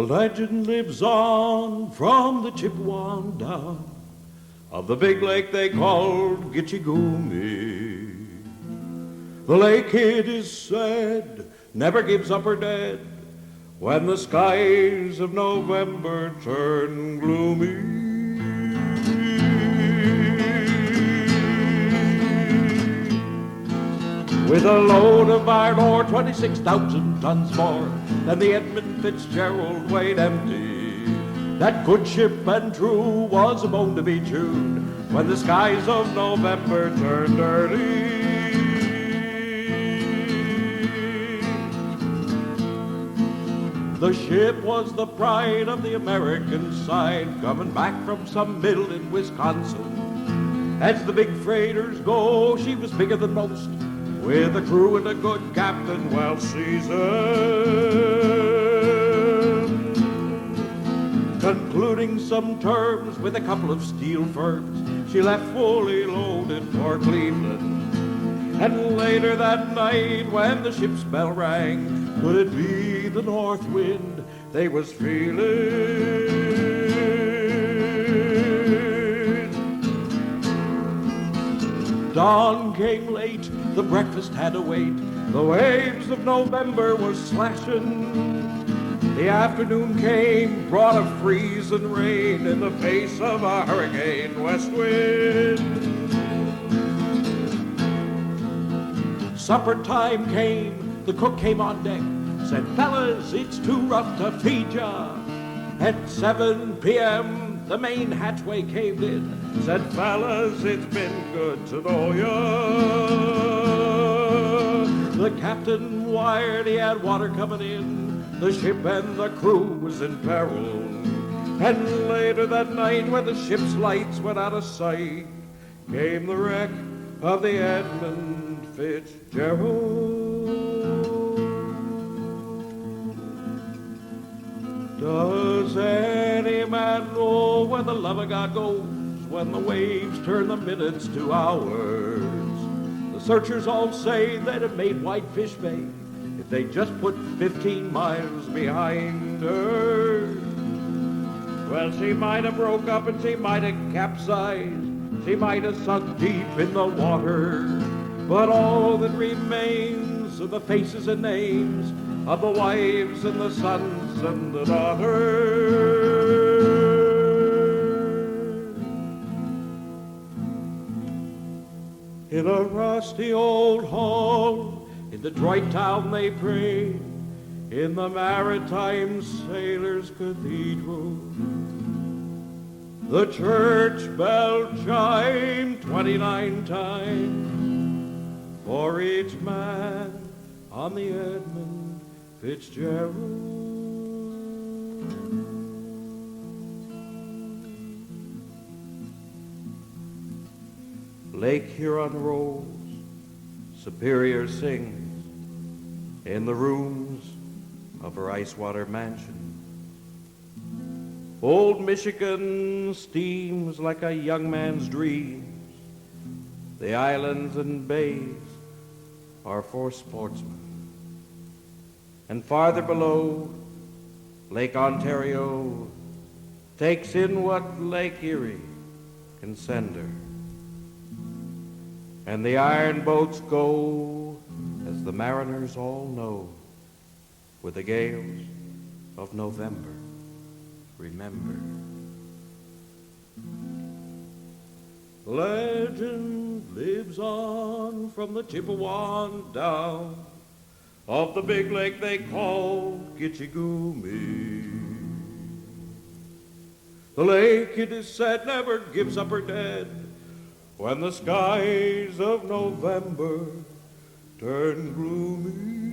legend lives on from the Chippewan down of the big lake they called Gitchigumi. The lake, it is said, never gives up her dead when the skies of November turn gloomy. With a load of iron ore, 26,000 tons more than the Edmund Fitzgerald weighed empty, that good ship and true was a bone to be chewed when the skies of November turned dirty. The ship was the pride of the American side, coming back from some mill in Wisconsin. As the big freighters go, she was bigger than most, with a crew and a good captain well seasoned. Concluding some terms with a couple of steel firms, she left fully loaded for Cleveland. And later that night when the ship's bell rang, could it be the north wind they was feeling? Dawn came late, the breakfast had to wait, the waves of November were slashing. The afternoon came, brought a freeze and rain in the face of a hurricane west wind. Supper time came, the cook came on deck, said, fellas, it's too rough to feed ya. At 7 p.m., the main hatchway caved in, said, fellas, it's been good to know ya. The captain wired he had water coming in, the ship and the crew was in peril. And later that night, when the ship's lights went out of sight, came the wreck of the Edmund Fitzgerald. Does any man know where the love of God goes when the waves turn the minutes to hours? The searchers all say they'd have made Whitefish Bay if they just put 15 miles behind her. Well, she might have broke up and she might have capsized, she might have sunk deep in the water, but all that remains are the faces and names of the wives and the sons and the daughters. In a rusty old hall in Detroit town they pray, in the Maritime Sailors' Cathedral. The church bell chimed 29 times for each man on the Edmund Fitzgerald. Lake Huron rolls, Superior sings in the rooms of her ice-water mansion. Old Michigan steams like a young man's dreams. The islands and bays are for sportsmen. And farther below, Lake Ontario takes in what Lake Erie can send her. And the iron boats go, as the mariners all know, with the gales of November. Remember. Legend lives on from the Chippewan down of the big lake they call Gitchigumi. The lake, it is said, never gives up her dead when the skies of November turn gloomy.